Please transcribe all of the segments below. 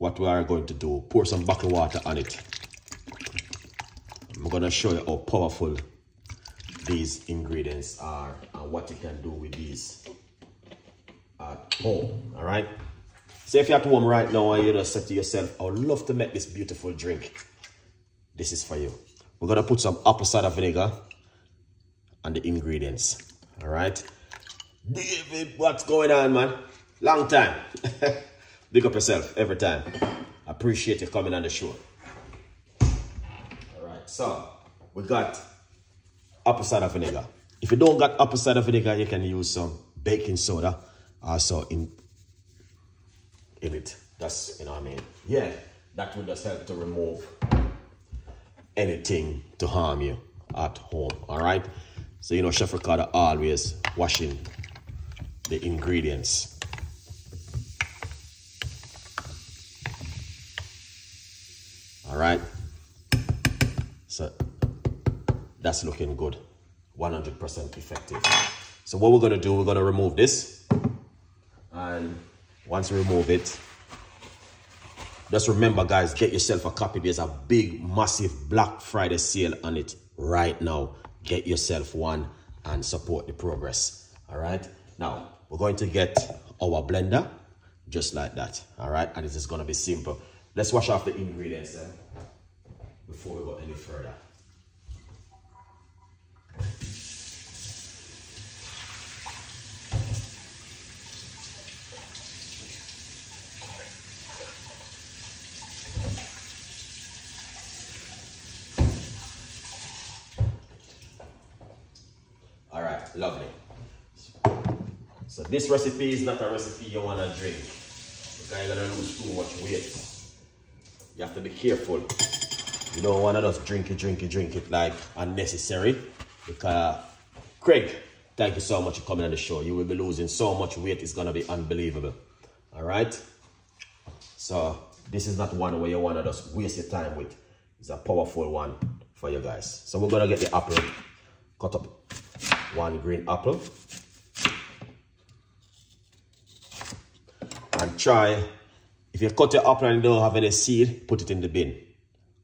what we are going to do, pour some bottled water on it. I'm going to show you how powerful these ingredients are and what you can do with these at home. All right. So if you're at home right now and you just say to yourself, I would love to make this beautiful drink, this is for you. We're going to put some apple cider vinegar on the ingredients. All right. David, what's going on, man? Long time. Big up yourself every time. Appreciate you coming on the show. All right. So we got apple cider vinegar. If you don't got apple cider vinegar, you can use some baking soda also in it. That's, you know what I mean? Yeah, that will just help to remove anything to harm you at home. All right. So, you know, Chef Ricardo always washing the ingredients. All right. So that's looking good. 100% effective. So what we're going to do, we're going to remove this. And once we remove it, just remember, guys, get yourself a copy. There's a big, massive Black Friday sale on it right now. Get yourself one and support the progress. All right. Now, we're going to get our blender just like that. All right. And this is going to be simple. Let's wash off the ingredients then before we go any further. All right, lovely. So this recipe is not a recipe you want to drink because you're going to lose too much weight. You have to be careful. You don't want to just drink it like unnecessary. Because, Craig, thank you so much for coming on the show. You will be losing so much weight, it's going to be unbelievable. All right? So this is not one where you want to just waste your time with. It's a powerful one for you guys. So we're going to get the apple, cut up one green apple. And try, if you cut your apple and you don't have any seed, put it in the bin.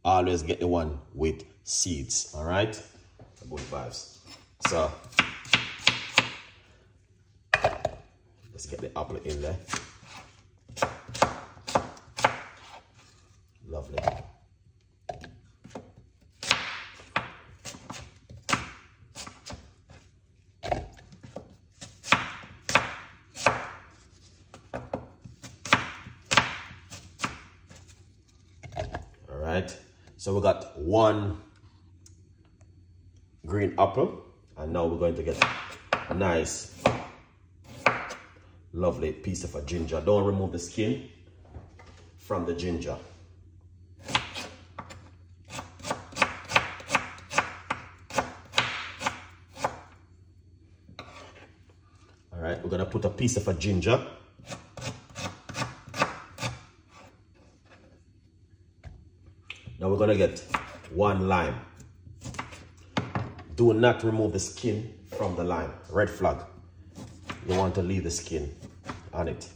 Always get the one with seeds, all right? Good vibes. So, let's get the apple in there. Lovely. So we got one green apple, and now we're going to get a nice, lovely piece of a ginger. Don't remove the skin from the ginger. All right, we're gonna put a piece of a ginger. Now we're gonna get one lime. Do not remove the skin from the lime. Red flag. You want to leave the skin on it.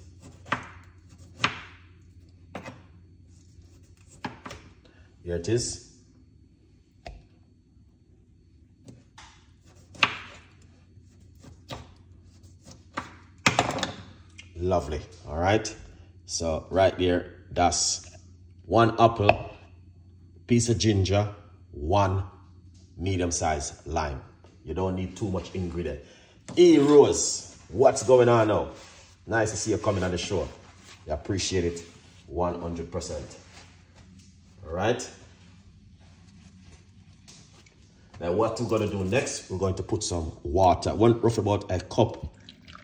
Here it is. Lovely. All right. So right there, that's one apple, piece of ginger, one medium-sized lime. You don't need too much ingredient. Rose, what's going on now? Nice to see you coming on the show. I appreciate it 100%. All right. Now what we're going to do next, we're going to put some water, roughly about a cup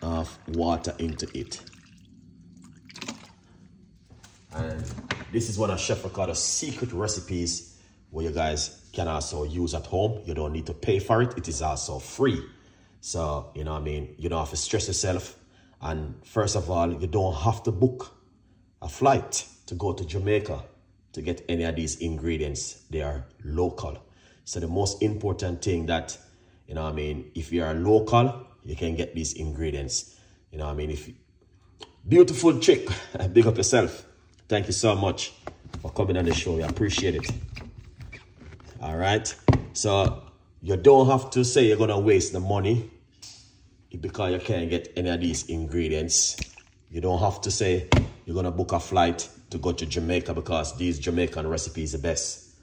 of water into it. And this is one of Chef Ricardo's secret recipes where you guys can also use at home. You don't need to pay for it. It is also free. So, you know what I mean? You don't have to stress yourself. And first of all, you don't have to book a flight to go to Jamaica to get any of these ingredients. They are local. So the most important thing that, you know what I mean, if you are local, you can get these ingredients. You know what I mean? Beautiful chick, big up yourself. Thank you so much for coming on the show. We appreciate it. All right. So you don't have to say you're going to waste the money because you can't get any of these ingredients. You don't have to say you're going to book a flight to go to Jamaica because these Jamaican recipes are the best.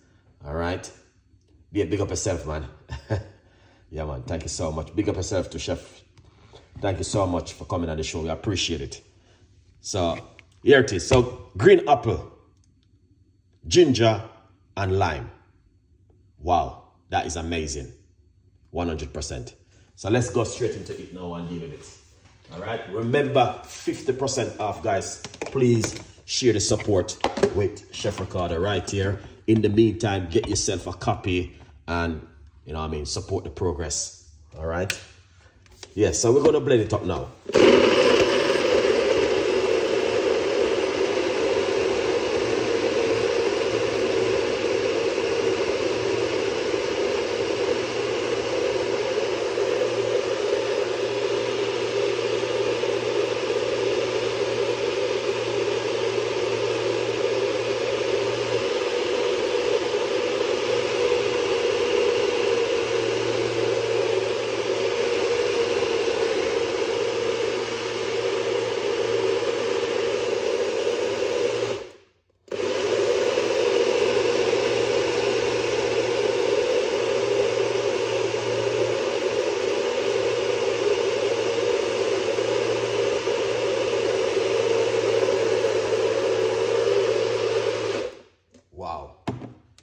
All right. Big up yourself, man. Yeah, man. Thank you so much. Big up yourself to Chef. Thank you so much for coming on the show. We appreciate it. So here it is. So green apple, ginger, and lime. Wow, that is amazing. 100%. So let's go straight into it now and deal with it. All right. Remember, 50% off, guys. Please share the support with Chef Ricardo right here. In the meantime, get yourself a copy and, you know what I mean, support the progress. All right. Yeah, so we're going to blend it up now.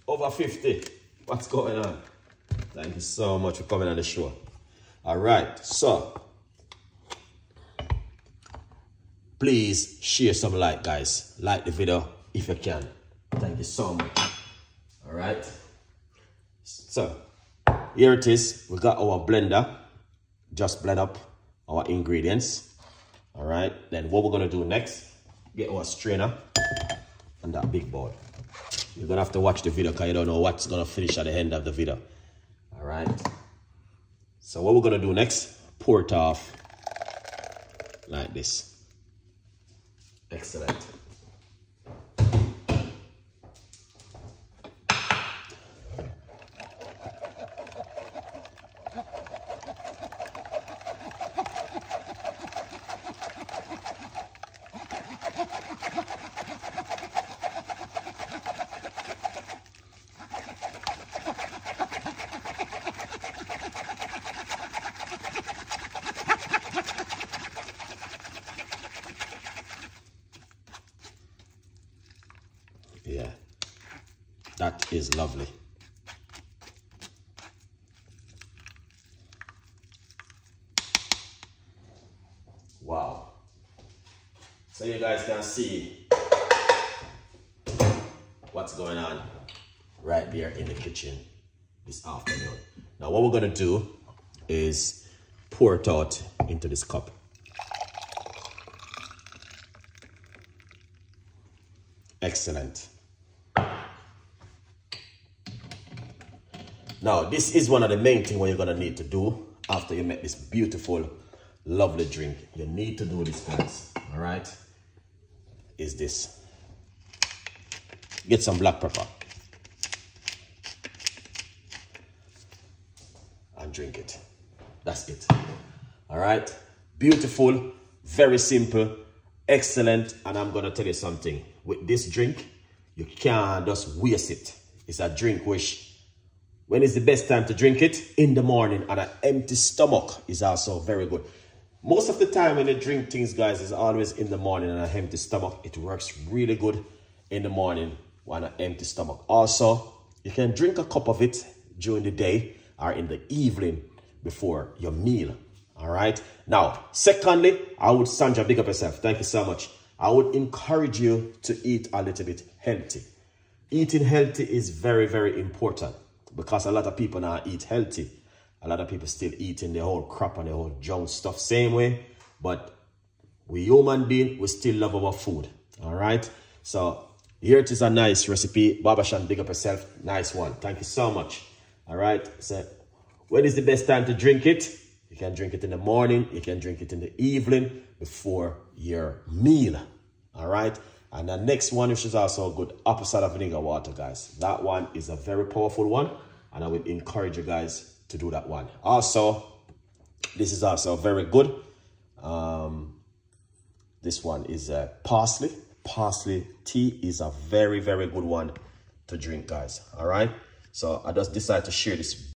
Over 50. What's going on? Thank you so much for coming on the show. All right, so please share some like, guys. Like the video if you can. Thank you so much. All right. So here it is. We got our blender. Just blend up our ingredients. All right. Then what we're gonna do next? Get our strainer and that big bowl. You're gonna have to watch the video because you don't know what's gonna finish at the end of the video. All right. So what we're gonna do next, pour it off like this. Excellent. Yeah, that is lovely. Wow. So you guys can see what's going on right there in the kitchen this afternoon. Now what we're going to do is pour it out into this cup. Excellent. Now, this is one of the main things what you're going to need to do after you make this beautiful, lovely drink. You need to do this, guys. All right? Is this. Get some black pepper. And drink it. That's it. All right? Beautiful, very simple, excellent. And I'm going to tell you something. With this drink, you can't just waste it. It's a drink which, when is the best time to drink it? In the morning, and an empty stomach is also very good. Most of the time when you drink things, guys, is always in the morning and an empty stomach. It works really good in the morning on an empty stomach. Also, you can drink a cup of it during the day or in the evening before your meal. All right. Now, secondly, I would, Sandra, big up yourself. Thank you so much. I would encourage you to eat a little bit healthy. Eating healthy is very, very important because a lot of people now eat healthy. A lot of people still eating the whole crap and the whole junk stuff same way. But we human beings, we still love our food. All right. So here it is, a nice recipe. Babashan, big up yourself. Nice one. Thank you so much. All right. So when is the best time to drink it? You can drink it in the morning. You can drink it in the evening before your meal. All right. And the next one, which is also good, apple cider vinegar water, guys. That one is a very powerful one, and I would encourage you guys to do that one. Also, this is also very good. This one is parsley. Parsley tea is a very, very good one to drink, guys. All right. So I just decided to share this